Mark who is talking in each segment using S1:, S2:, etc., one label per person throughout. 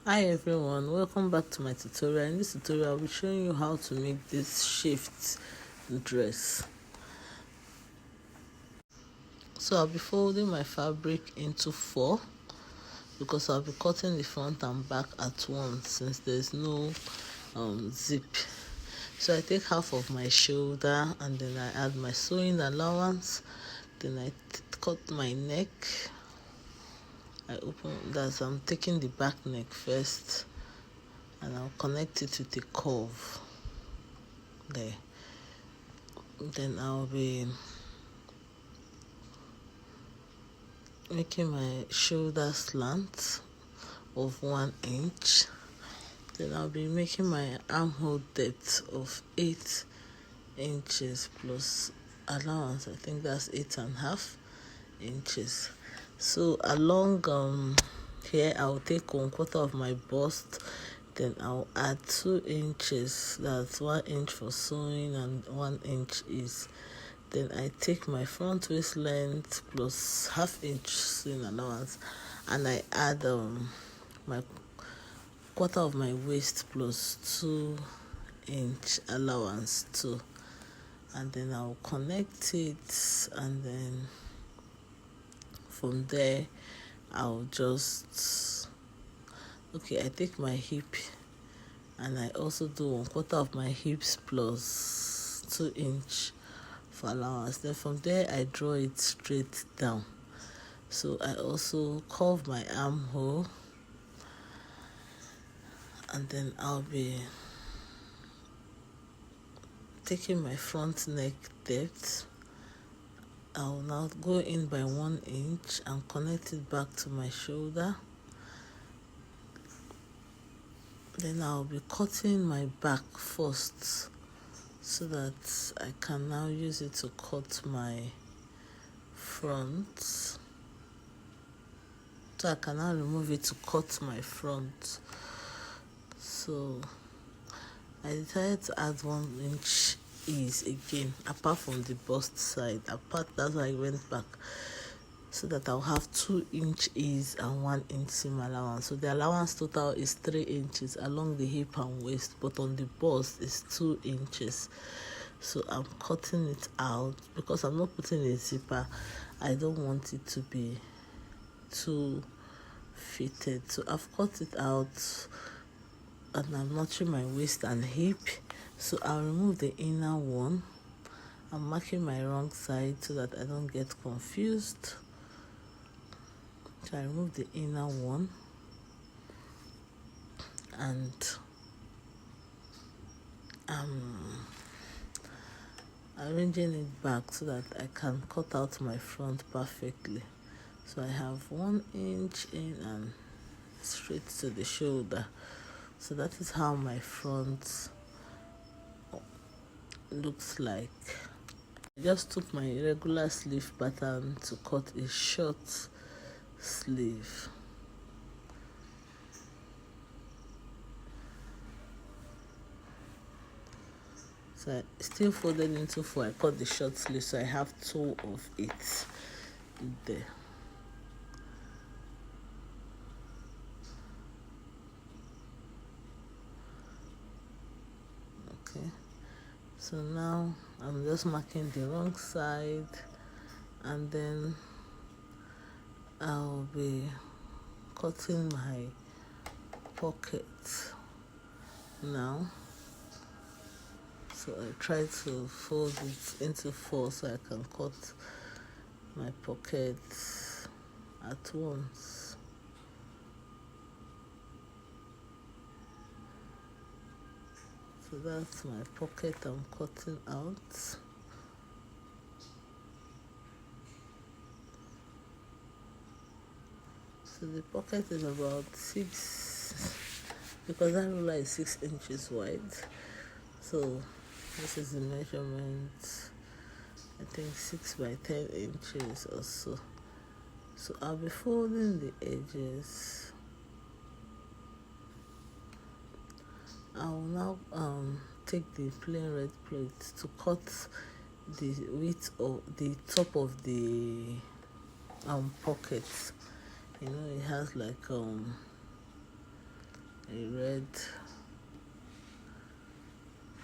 S1: Hi everyone, welcome back to my tutorial. In this tutorial I'll be showing you how to make this shift dress. So I'll be folding my fabric into 4 because I'll be cutting the front and back at once since there's no zip. So I take half of my shoulder and then I add my sewing allowance, then I cut my neck. I open that, I'm taking the back neck first and I'll connect it with a curve there. Then I'll be making my shoulder slant of 1 inch. Then I'll be making my armhole depth of 8 inches plus allowance. I think that's 8.5 inches. So along here I'll take 1/4 of my bust, then I'll add 2 inches. That's 1 inch for sewing and 1 inch is. Then I take my front waist length plus 1/2 inch sewing allowance and I add my 1/4 of my waist plus 2 inch allowance too, and then I'll connect it, and then from there I'll just I take my hip and I also do 1/4 of my hips plus 2 inch for allowance. Then from there I draw it straight down. So I also curve my armhole, and then I'll be taking my front neck depth. I'll now go in by 1 inch and connect it back to my shoulder. Then I'll be cutting my back first so that I can now use it to cut my front. So I can now remove it to cut my front. So I decided to add 1 inch ease again, apart from the bust side. That's why I went back, so that I'll have 2 inch ease and 1 inch seam allowance. So the allowance total is 3 inches along the hip and waist, but on the bust is 2 inches. So I'm cutting it out because I'm not putting a zipper. I don't want it to be too fitted. So I've cut it out and I'm notching my waist and hip. So I'll remove the inner one. I'm marking my wrong side so that I don't get confused. So I remove the inner one and I'm arranging it back so that I can cut out my front perfectly. So I have 1 inch in and straight to the shoulder. So that is how my front looks like. I just took my regular sleeve pattern to cut a short sleeve. So I still folded into 4. I cut the short sleeve, so I have 2 of it there. Okay, so now I'm just marking the wrong side, and then I'll be cutting my pocket now. So I try to fold it into 4 so I can cut my pocket at once. So that's my pocket I'm cutting out. So the pocket is about 6, because that ruler is 6 inches wide. So this is the measurement, I think 6 by 10 inches or so. So I'll be folding the edges. I will now take the plain red plate to cut the width of the top of the pocket. You know, it has like a red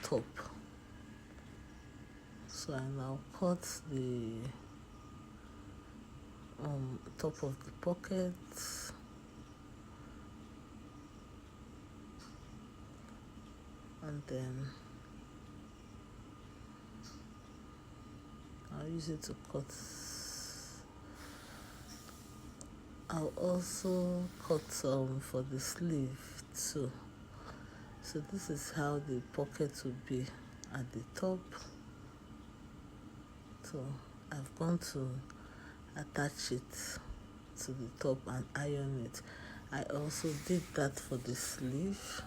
S1: top. So I now cut the top of the pocket, and then I'll use it to cut. I'll also cut for the sleeve too. So this is how the pocket will be at the top. So I've gone to attach it to the top and iron it. I also did that for the sleeve.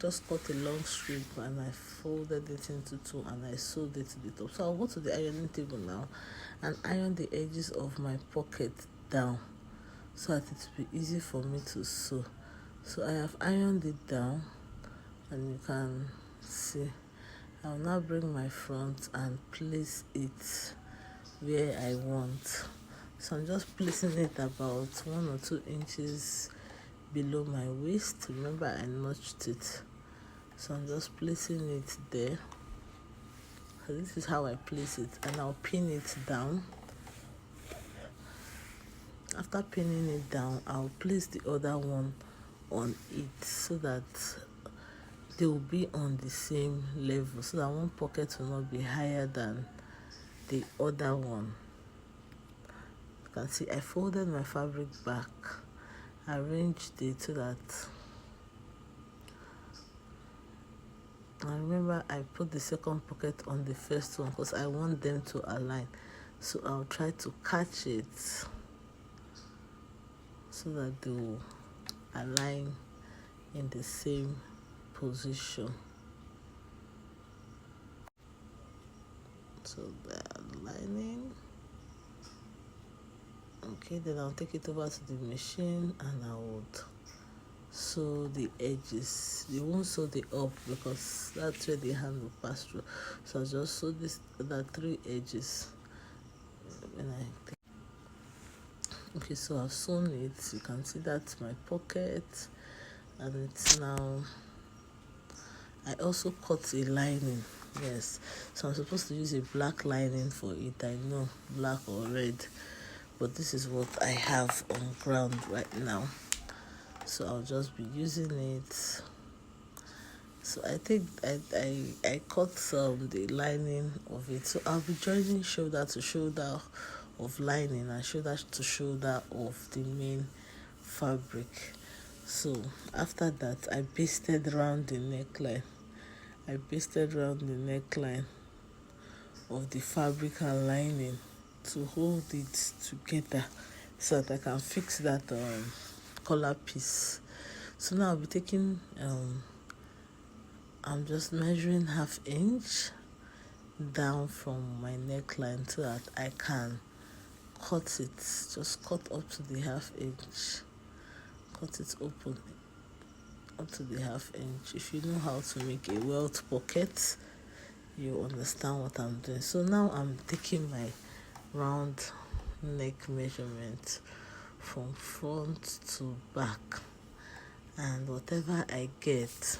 S1: Just cut a long strip and I folded it into two and I sewed it to the top. So I'll go to the ironing table now and iron the edges of my pocket down so that it will be easy for me to sew. So I have ironed it down, and you can see I'll now bring my front and place it where I want. So I'm just placing it about 1 or 2 inches below my waist. Remember, I notched it, so I'm just placing it there. So this is how I place it, and I'll pin it down. After pinning it down, I'll place the other one on it so that they will be on the same level, so that one pocket will not be higher than the other one. You can see I folded my fabric back, arranged it so that, and remember I put the second pocket on the first one because I want them to align. So I'll try to catch it so that they will align in the same position. So they're aligning. Okay, then I'll take it over to the machine and I would sew the edges. You won't sew the up because that's where the hand will pass through. So I'll just sew this other 3 edges when I take. Okay, so I've sewn it. You can see that's my pocket, and it's now. I also cut a lining. Yes, so I'm supposed to use a black lining for it. I know, black or red, but this is what I have on ground right now. So I'll just be using it. So I think I cut the lining of it. So I'll be joining shoulder to shoulder of lining and shoulder to shoulder of the main fabric. So after that, I basted around the neckline. I basted around the neckline of the fabric and lining to hold it together so that I can fix that collar piece. So now I'll be taking I'm just measuring 1/2 inch down from my neckline so that I can cut it. Just cut up to the 1/2 inch. Cut it open up to the 1/2 inch. If you know how to make a welt pocket, you understand what I'm doing. So now I'm taking my round neck measurement from front to back, and whatever I get,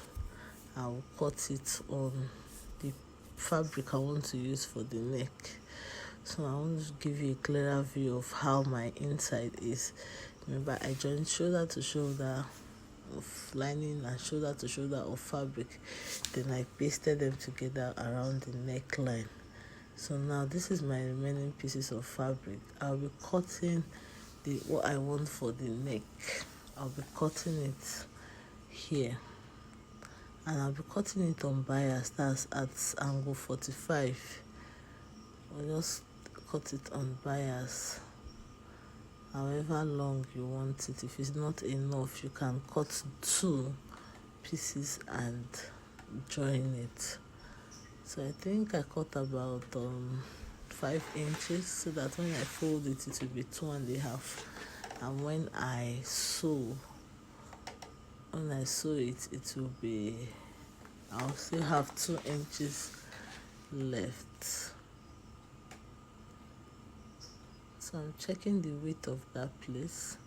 S1: I'll cut it on the fabric I want to use for the neck. So I want to give you a clearer view of how my inside is. Remember, I joined shoulder to shoulder of lining and shoulder to shoulder of fabric. Then I pasted them together around the neckline. So now this is my remaining pieces of fabric. I'll be cutting what I want for the neck. I'll be cutting it here, and I'll be cutting it on bias. That's at angle 45. I'll just cut it on bias however long you want it. If it's not enough, you can cut 2 pieces and join it. So I think I cut about 5 inches so that when I fold it, it will be 2.5, and when I sew it, it will be, I'll still have 2 inches left. So I'm checking the width of that place.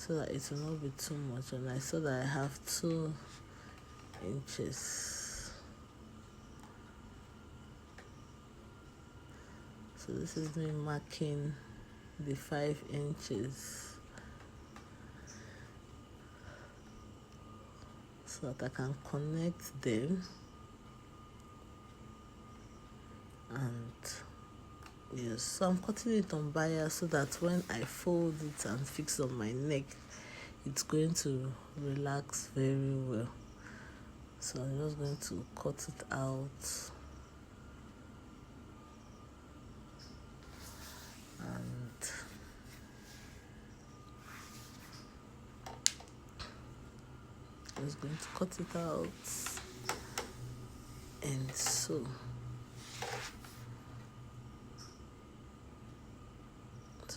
S1: so that it will not be too much, and I saw that I have 2 inches. So this is me marking the 5 inches so that I can connect them. And yes, so I'm cutting it on bias so that when I fold it and fix on my neck, it's going to relax very well. So I'm just going to cut it out. And I'm just going to cut it out. And so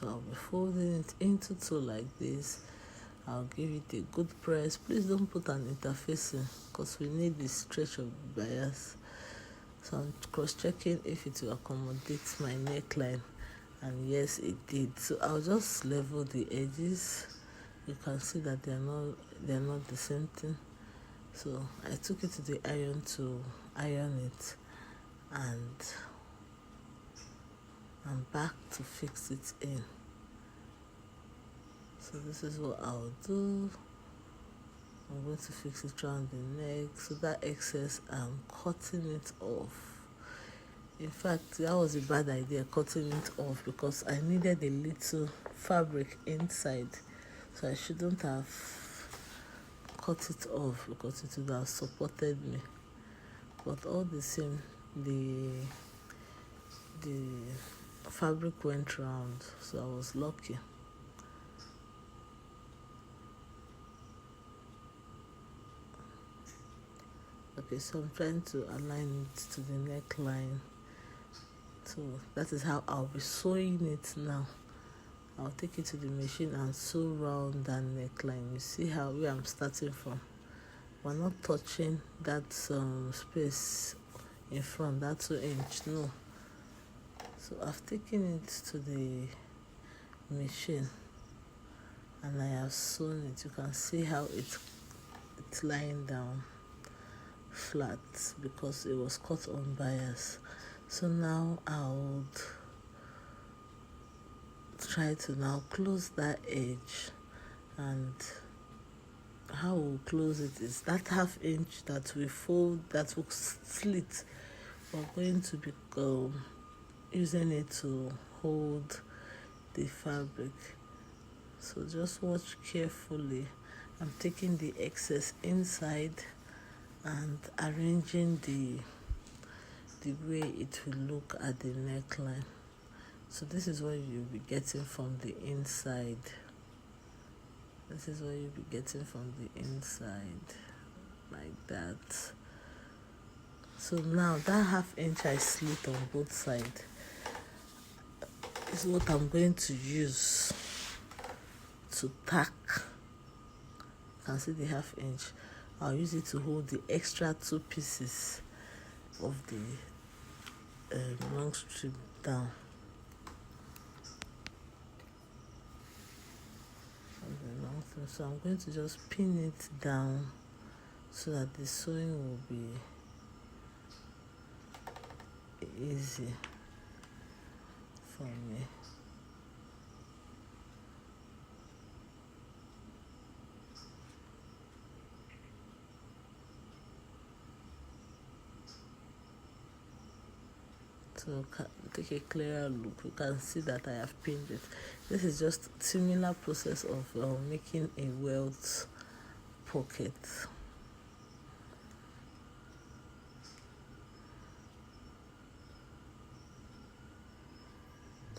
S1: I'll be folding it into 2 like this. I'll give it a good press. Please don't put an interfacing because we need the stretch of the bias. So I'm cross-checking if it will accommodate my neckline, and yes, it did. So I'll just level the edges. You can see that they're not the same thing. So I took it to the iron to iron it, and I'm back to fix it in. So this is what I'll do. I'm going to fix it around the neck. So that excess, I'm cutting it off. In fact, that was a bad idea, cutting it off, because I needed a little fabric inside. So I shouldn't have cut it off because it would have supported me. But all the same, the fabric went round, so I was lucky. Okay, so I'm trying to align it to the neckline. So that is how I'll be sewing it now. I'll take it to the machine and sew round that neckline. You see where I'm starting from. We're not touching that space in front, that 2 inch, no. So I've taken it to the machine and I have sewn it. You can see how it's lying down flat because it was cut on bias. So now I would try to now close that edge, and how we'll close it is that 1/2 inch that we fold, that will slit. We're going to be using it to hold the fabric. So just watch carefully. I'm taking the excess inside and arranging the way it will look at the neckline. So this is what you'll be getting from the inside. This is what you'll be getting from the inside, like that. So now that 1/2 inch I slit on both sides is what I'm going to use to tack. You can see the 1/2 inch. I'll use it to hold the extra 2 pieces of the long strip down. So I'm going to just pin it down so that the sewing will be easy for me. So take a clearer look. You can see that I have pinned it. This is just similar process of making a welt pocket.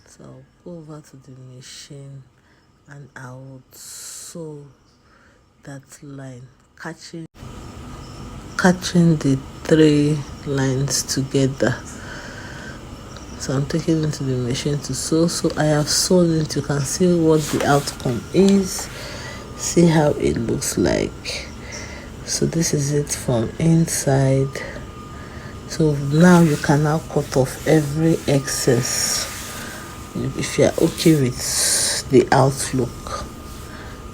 S1: So I'll go over to the machine and I will sew that line, catching the 3 lines together. So I'm taking it to the machine to sew. So I have sewn it. You can see what the outcome is. See how it looks like. So this is it from inside. So now you can now cut off every excess if you are okay with the outlook.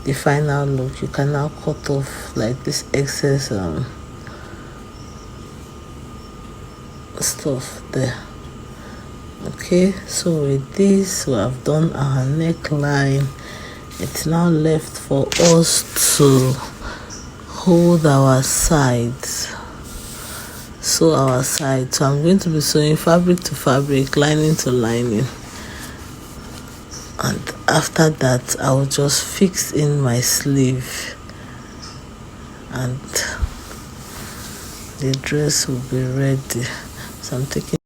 S1: the final look. You can now cut off like this excess stuff there. Okay, so with this we have done our neckline. It's now left for us to hold our sides, sew our sides. So I'm going to be sewing fabric to fabric, lining to lining, and after that I will just fix in my sleeve and the dress will be ready. So I'm taking